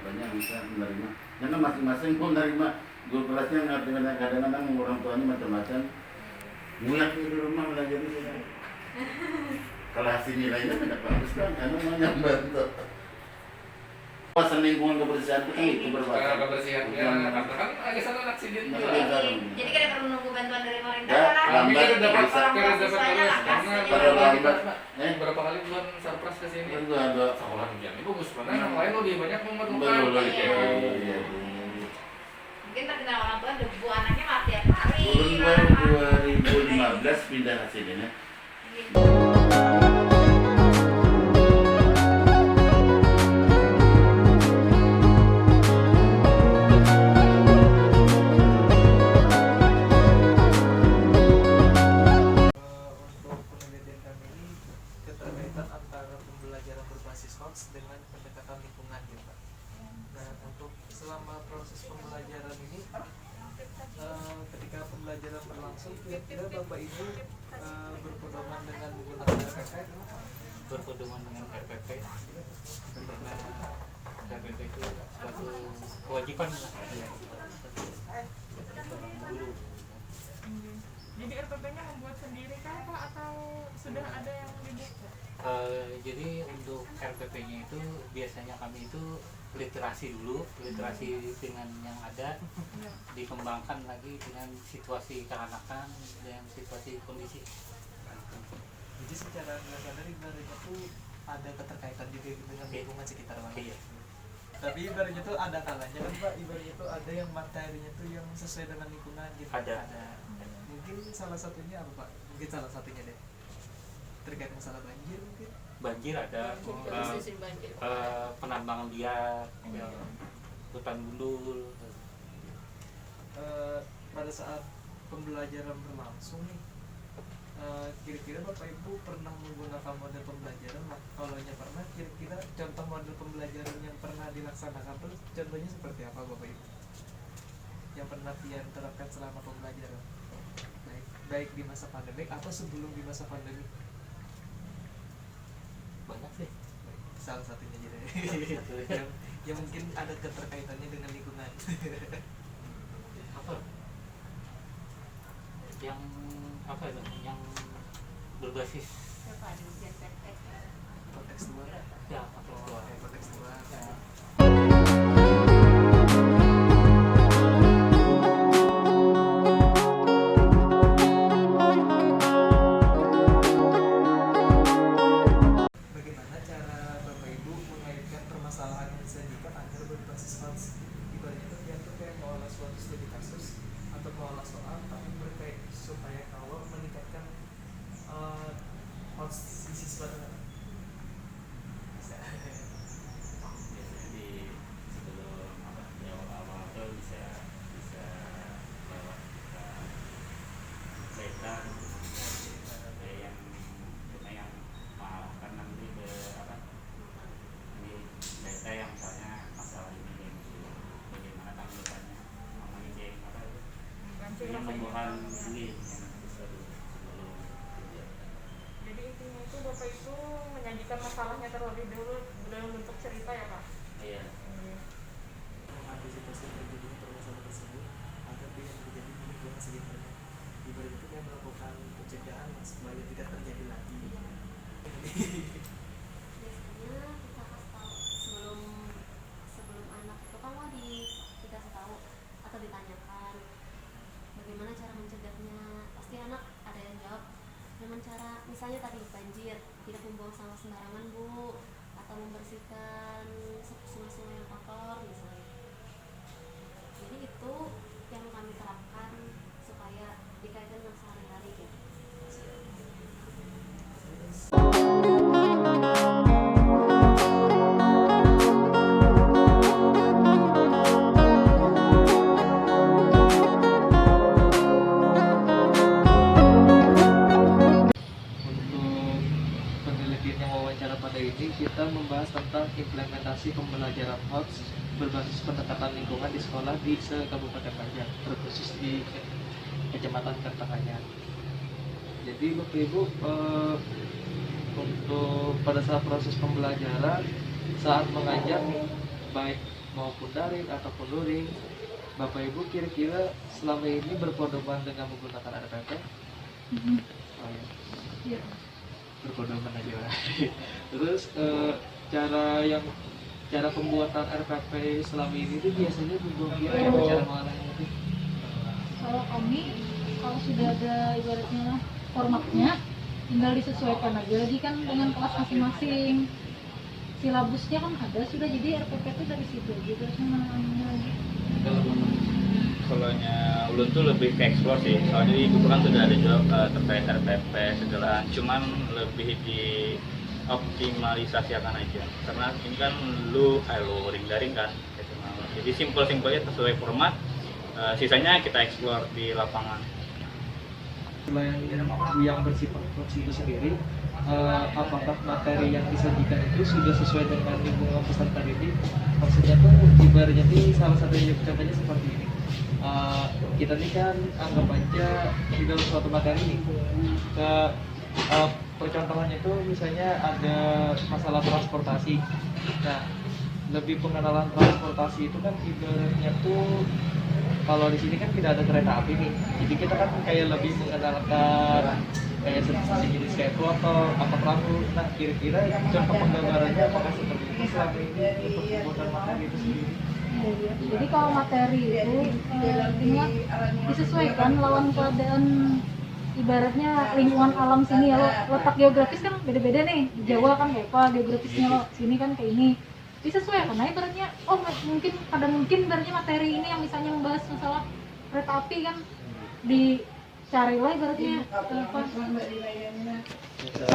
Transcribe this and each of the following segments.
apanya bisa menerima. Karena masing-masing pun menerima guru kelasnya ngerti kadang-kadang orang tuanya macam-macam. Nguyak di rumah belajar itu. Kalau hasil nilainya tidak bagus kan, karena menyambar tuh. Pasan lingkungan kebersihan itu kan itu berbasis. Kebersihan ya, karena kan agak salah aksiden juga. Jadi kita perlu menunggu bantuan dari pemerintah Ya, kan? lambat Kita dapat bisa. karena Pada lambat. berapa kali bulan surprise ke sini. Itu ada Sekolah hujan ini bagus banget. Yang lain lebih banyak memerlukan. betul Iya. Mungkin terkenal orang tua debu anaknya mati tiap hari. Turun baru 2015 pindah hasilnya. Keterkaitan antara pembelajaran berbasis hots dengan pendekatan lingkungan gitu Pak. Nah untuk selama proses pembelajaran ini ketika pembelajaran berlangsung kira-kira Bapak Ibu berpedoman dengan menggunakan RPP? Berpedoman dengan RPP karena RPP itu suatu kewajiban lah guru. Jadi RPP-nya membuat sendiri kan Pak atau sudah ada yang dibuat? Jadi untuk RPP-nya itu biasanya kami itu literasi dulu, literasi dengan yang ada, dikembangkan lagi dengan situasi kehanakan dan situasi kondisi. Jadi secara nggak sadar ibaratnya tuh ada keterkaitan juga dengan lingkungan sekitar Bapak. Iya. Tapi ibaratnya tuh ada kalanya kan Pak, ibaratnya tuh ada yang materinya tuh yang sesuai dengan lingkungan gitu. Ada. Mungkin salah satunya apa Pak? Mungkin salah satunya deh terkait masalah banjir mungkin. Banjir ada, penambangan liar, hutan gundul. Pada saat pembelajaran berlangsung nih, kira-kira Bapak Ibu pernah menggunakan model pembelajaran? Kalau pernah, kira-kira contoh model pembelajaran yang pernah dilaksanakan tuh contohnya seperti apa Bapak Ibu? Yang pernah Pian terapkan selama pembelajaran, baik di masa pandemik atau sebelum di masa pandemik? Banyak sih. Salah satunya aja deh. yang mungkin ada keterkaitannya dengan lingkungan. Apa? Yang apa itu? Yang berbasis Kontekstual. ya kontekstual. Kontekstual. Bagaimana cara Bapak Ibu mengaitkan permasalahan yang disajikan agar berbasis hots? Ibaratnya tuh dia tuh kayak mengolah suatu studi kasus atau mengolah soal tapi berkait supaya kalau meningkatkan hots di siswa. Bisa. Jadi sebelum di awal-awal tuh bisa lewat cerita yang cuma yang mengarahkan nanti ke ini data yang misalnya masalah ini bagaimana tanggapannya mengenai yang penyembuhan ini yang bisa sebelum Jadi intinya itu Bapak itu menyajikan masalahnya terlebih dulu dalam bentuk cerita ya Pak? iya Antisipasi terjadinya permasalahan tersebut agar tidak terjadi di lingkungan sekitarnya. Ibarat itu kayak melakukan pencegahan supaya tidak terjadi lagi. Biasanya kita kasih tahu sebelum anak itu kan mau dikasih tahu atau ditanyakan bagaimana cara mencegahnya. Pasti anak ada yang jawab dengan cara misalnya tadi banjir, tidak membuang sampah sembarangan Bu, atau membersihkan sungai-sungai yang kotor misalnya. Jadi itu yang kami terapkan supaya dikaitkan dengan sehari-hari gitu. Untuk penelitian yang wawancara pada ini kita membahas tentang implementasi pembelajaran hots berbasis pendekatan lingkungan di sekolah di se-Kabupaten Banjar, terkhusus di Kecamatan Kartanganyar. Jadi Bapak Ibu, untuk pada saat proses pembelajaran, saat mengajar baik maupun daring ataupun luring. Bapak Ibu kira-kira selama ini berpedoman dengan menggunakan RPP? Oh ya. Iya. Berpedoman aja. Terus cara pembuatan RPP selama ini itu biasanya dibuat cara mengolahnya itu. Kalau kami, kalau sudah ada ibaratnya formatnya, tinggal disesuaikan aja lagi kan dengan kelas masing-masing. Silabusnya kan ada sudah, jadi RPP itu dari situ juga sama lagi. Kalau ulun tuh lebih ke explore sih, soalnya di buku kan sudah ada juga terkait RPP segala, cuman lebih di optimalisasikan aja, karena ini kan luring daring kan, jadi simpel-simpelnya sesuai format, sisanya kita explore di lapangan. Selain yang bersifat itu sendiri, apakah materi yang disajikan itu sudah sesuai dengan lingkungan peserta didik? Maksudnya tuh ibaratnya nih salah satu contohnya seperti ini. Kita nih kan anggap aja di dalam suatu materi nih, percontohannya itu misalnya ada masalah transportasi. Nah, lebih pengenalan transportasi itu kan ibaratnya tuh kalau di sini kan tidak ada kereta api nih, jadi kita kan kayak lebih mengenalkan kayak sejenis kayak motor, apa perahu. Nah, kira-kira contoh penggambarannya apakah seperti itu selama ini untuk pembuatan materi itu sendiri? Jadi kalau materi itu ingat disesuaikan lawan keadaan, ibaratnya lingkungan alam sini ya, lo letak geografis kan beda-beda nih. Di Jawa kan kayak apa geografisnya, lo sini kan kayak ini, disesuaikan. Nah ibaratnya mungkin ibaratnya materi ini yang misalnya membahas masalah kereta api kan, dicarilah ibaratnya apa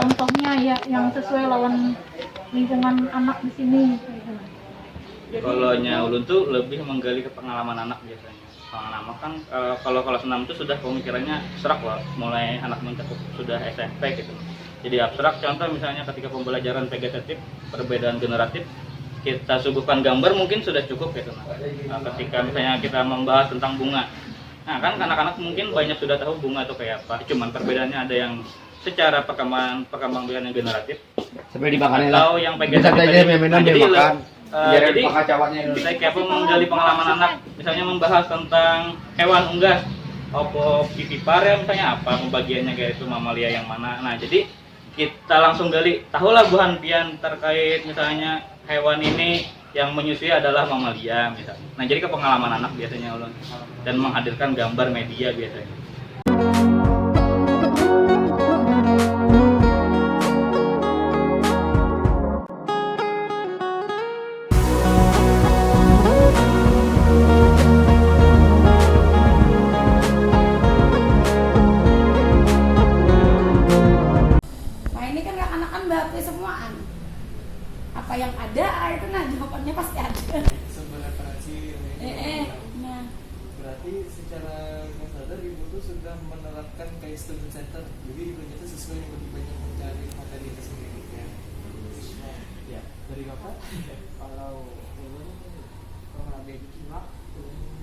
contohnya ya yang sesuai lawan lingkungan anak di sini. Kalau ulun tuh lebih menggali ke pengalaman anak biasanya. Pengalaman kan kalau kelas 6 itu sudah pemikirannya abstrak lah, mulai anak mencakup sudah SMP gitu. Jadi abstrak, contoh misalnya ketika pembelajaran vegetatif, perbedaan generatif, kita suguhkan gambar mungkin sudah cukup gitu. Nah, ketika misalnya kita membahas tentang bunga, nah kan anak-anak mungkin banyak sudah tahu bunga itu kayak apa, cuman perbedaannya ada yang secara perkembangan generatif sampai dimakan atau yang vegetatif. Jadi kita kayak menggali pengalaman anak, misalnya membahas tentang hewan unggas, apa vivipar misalnya apa pembagiannya kayak itu, mamalia yang mana. Nah jadi kita langsung gali, tahulah Bu Hanpian terkait misalnya hewan ini yang menyusui adalah mamalia misalnya. Nah jadi ke pengalaman anak biasanya ulun, dan menghadirkan gambar media biasanya. Apa yang ada itu jawabannya pasti ada. Sumber referensi. Nah. Berarti secara nggak sadar ibu tuh sudah menerapkan kayak student center. Jadi ibunya tuh sesuai lebih banyak mencari materi itu sendiri ya. Ya dari bapak. Kalau ulun lebih cuma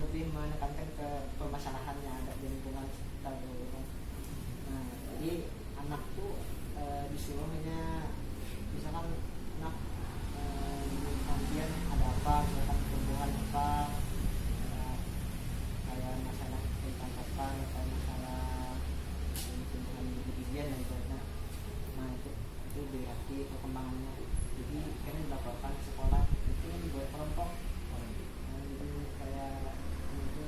lebih menekankan ke permasalahan yang ada di lingkungan sekitar. Nah jadi anak tuh disuruh misalkan anak kemudian ada apa, misalkan pertumbuhan apa, kayak masalah tentang apa, kayak masalah pertumbuhan gigian dan sebagainya. Nah itu berarti perkembangannya. Jadi kan dilaporkan ke sekolah itu dibuat kelompok. Jadi kayak itu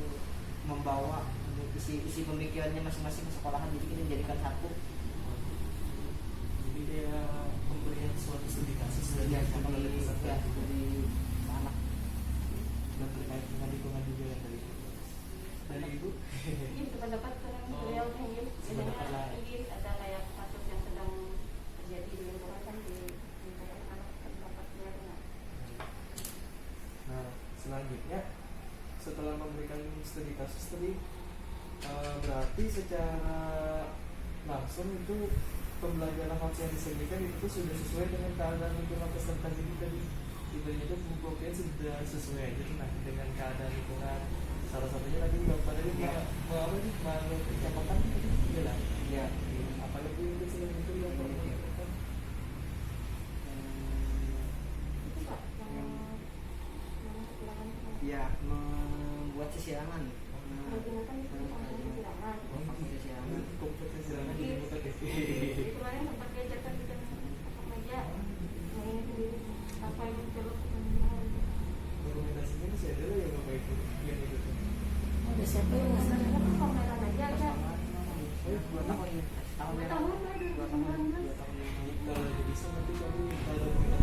membawa isi pemikirannya masing-masing ke sekolahan, jadi kita jadikan satu. Jadi dia pemberian suatu studi kasus dari anak dan terkait dengan lingkungan juga yang dari ibu. Ini pendapat beliau mungkin ada kayak kasus yang sedang terjadi di lingkungan kan di lingkungan anak, pendapatnya. Nah selanjutnya setelah memberikan studi kasus tadi, berarti secara langsung itu pembelajaran hoax yang disajikan itu tuh sudah sesuai dengan keadaan lingkungan peserta didik tadi. Ibaratnya itu pembuktian sudah sesuai aja nah dengan keadaan lingkungan. Salah satunya tadi bapak tadi mau ucapakan tadi jelas. Ya. Apalagi itu selain itu yang perlu itu Pak yang ya membuat sesirangan menggunakan itu komputer silangan. sesirangan Jadi kemarin sempat diajarkan di atas meja main sendiri apa yang mencelup dokumentasinya masih ada loh ya bapak ibu yang itu tuh. ada siapa yang nggak sadar kan pameran aja ada 2 tahun ya 2 tahun lah 2 tahun dari 2019. Kalau bisa nanti kami kalau